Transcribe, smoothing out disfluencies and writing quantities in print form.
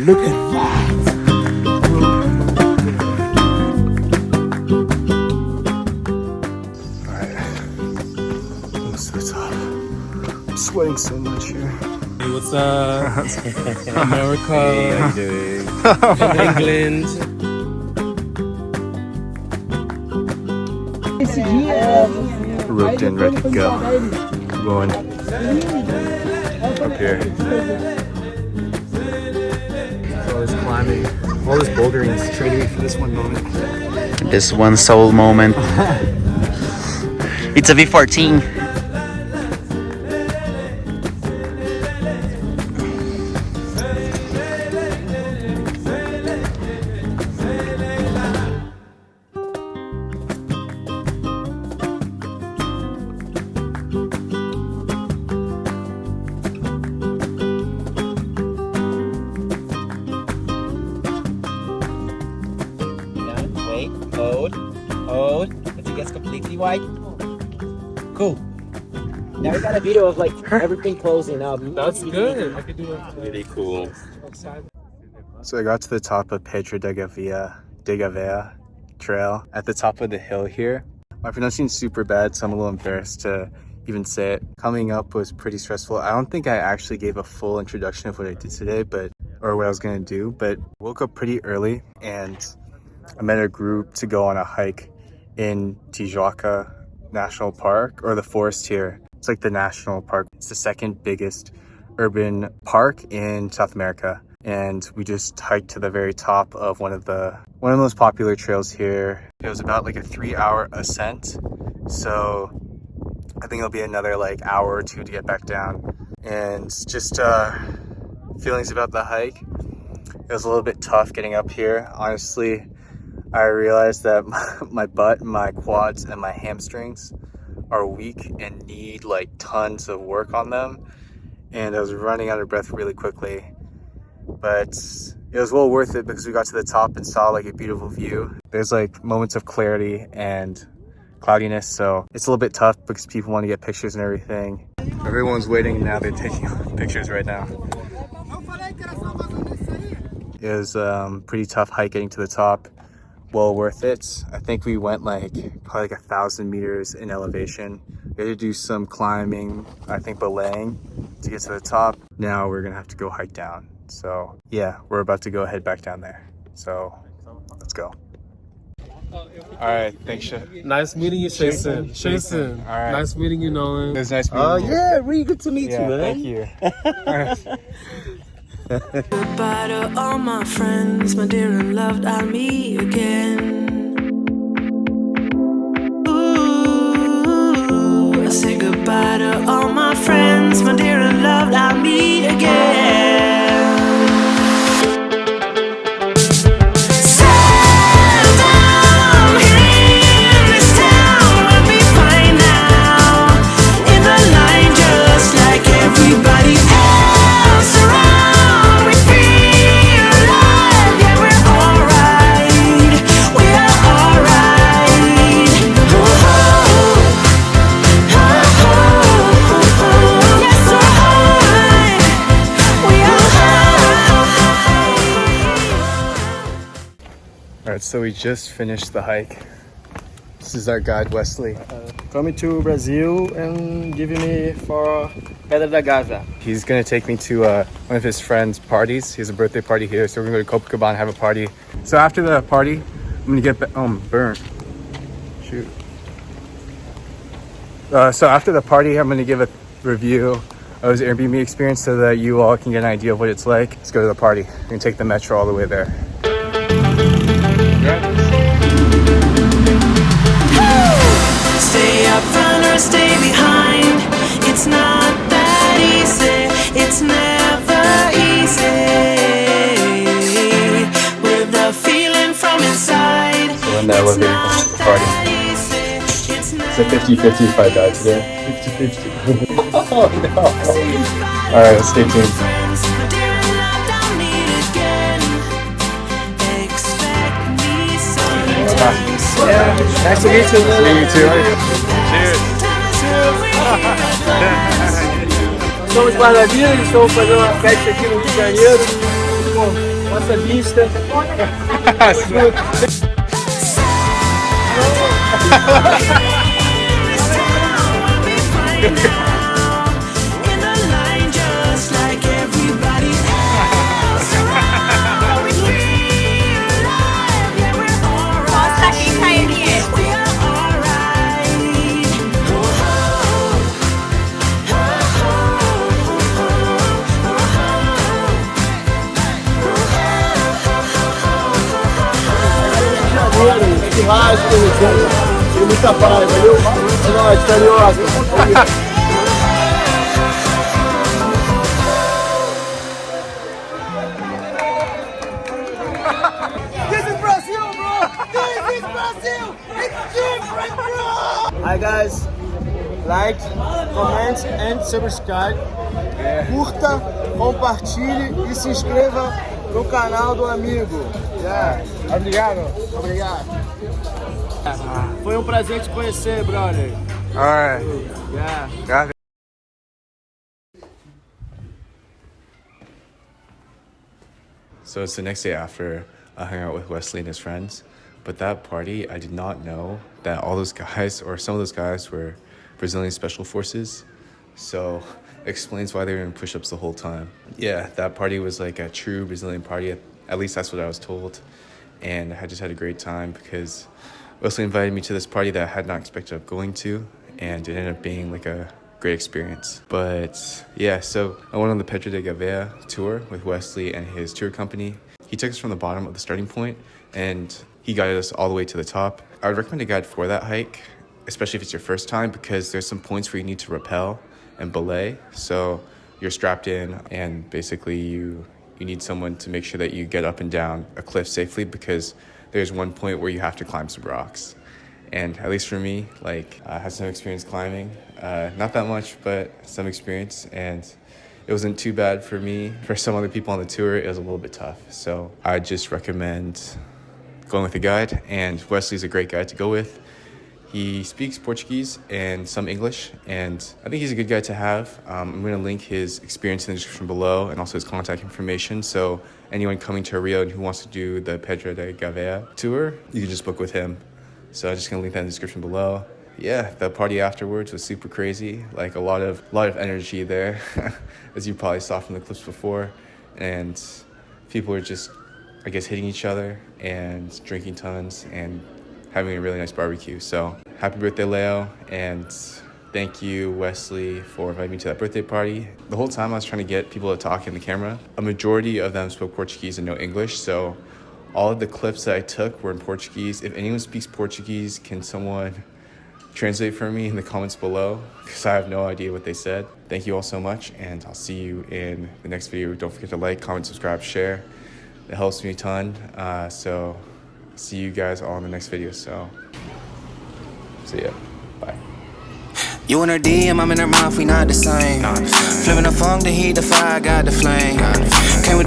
Look at that! Alright, almost to the top. I'm sweating so much here. Hey, what's up? America. Hey, how you doing? England. Roped in, ready to go. Going up here. All this climbing, all this bouldering is trading me for this one moment. This one soul moment. It's a V14. Wait, hold. Once it gets completely white. Cool. Now we got a video of like everything closing up. That's good. I could do it. Really cool. So I got to the top of Pedra de Gávea trail at the top of the hill here. My pronunciation's super bad, so I'm a little embarrassed to even say it. Coming up was pretty stressful. I don't think I actually gave a full introduction of what I did today, or what I was gonna do, but woke up pretty early and I met a group to go on a hike in Tijuca National Park, or the forest here. It's like the national park. It's the second biggest urban park in South America. And we just hiked to the very top of one of the most popular trails here. It was about like a 3-hour ascent. So I think it'll be another like hour or two to get back down. And just feelings about the hike. It was a little bit tough getting up here. Honestly, I realized that my butt, my quads, and my hamstrings are weak and need like tons of work on them. And I was running out of breath really quickly. But it was well worth it because we got to the top and saw like a beautiful view. There's like moments of clarity and cloudiness, so it's a little bit tough because people want to get pictures and everything. Everyone's waiting now, they're taking pictures right now. It was pretty tough hike getting to the top. Well worth it. I think we went like probably like 1,000 meters in elevation. We had to do some climbing, I think belaying to get to the top. Now we're gonna have to go hike down. So yeah, we're about to go head back down there. So let's go. All right, thanks. Nice meeting you, Jason. Jason. All right. Nice meeting you, Nolan. It was nice meeting you. Yeah, really good to meet you, man. Thank you. Goodbye to all my friends, my dear and loved, I'll meet again. Ooh, I say goodbye to all my friends, my dear and loved, I'll meet again. Seldom in this town will be fine now, in the line just like everybody else around. Alright, so we just finished the hike. This is our guide, Wesley. Coming to Brazil and giving me for Pedra da Gávea. He's gonna take me to one of his friends' parties. He has a birthday party here, so we're gonna go to Copacabana and have a party. So after the party, I'm gonna get back. Oh, burn. Shoot. So after the party, I'm gonna give a review of his Airbnb experience so that you all can get an idea of what it's like. Let's go to the party. We're gonna take the metro all the way there. Stay up front or stay behind. It's not that easy. It's never easy. With the feeling from inside. So in the elevator to the party. It's not It's a 50-50 if I die today. 50-50. Oh no. Alright, stay tuned. Nice to meet you. See you too. Somos guarda-vidas, estamos fazendo uma festa aqui no Rio de Janeiro. Com nossa vista. Churrasco, tem muita paz, valeu? É nóis, carioca. This is Brazil, bro! This is Brazil! It's different, bro! Hi guys, like, comment and subscribe. Curta, compartilhe e se inscreva no canal do amigo. Yeah. Obrigado. Obrigado. Foi um prazer te conhecer, brother. Alright. Yeah. Gávea. So it's the next day after I hung out with Wesley and his friends. But that party, I did not know that all those guys, or some of those guys, were Brazilian Special Forces. So explains why they were in push-ups the whole time. Yeah, that party was like a true Brazilian party. At least that's what I was told. And I just had a great time because Wesley invited me to this party that I had not expected of going to, and it ended up being like a great experience. But yeah, so I went on the Pedra de Gávea tour with Wesley and his tour company. He took us from the bottom of the starting point and he guided us all the way to the top. I would recommend a guide for that hike, especially if it's your first time, because there's some points where you need to rappel and belay. So you're strapped in and basically you need someone to make sure that you get up and down a cliff safely, because there's one point where you have to climb some rocks. And at least for me, like, I had some experience climbing. Not that much, but some experience. And it wasn't too bad for me. For some other people on the tour, it was a little bit tough. So I just recommend going with a guide. And Wesley's a great guy to go with. He speaks Portuguese and some English, and I think he's a good guy to have. I'm going to link his experience in the description below and also his contact information. So anyone coming to Rio and who wants to do the Pedra de Gávea tour, you can just book with him. So I'm just going to link that in the description below. Yeah, the party afterwards was super crazy. Like a lot of energy there, as you probably saw from the clips before. And people were just, I guess, hitting each other and drinking tons and having a really nice barbecue. So happy birthday, Leo, and thank you, Wesley, for inviting me to that birthday party. The whole time I was trying to get people to talk in the camera. A majority of them spoke Portuguese and no English, so all of the clips that I took were in Portuguese. If anyone speaks Portuguese, can someone translate for me in the comments below? Because I have no idea what they said. Thank you all so much, and I'll see you in the next video. Don't forget to like, comment, subscribe, share. It helps me a ton. So see you guys all in the next video. So see ya. Bye. You in her DM, I'm in her mouth, we not the same. Flipping the funk, the heat, the fire, got the flame. Came with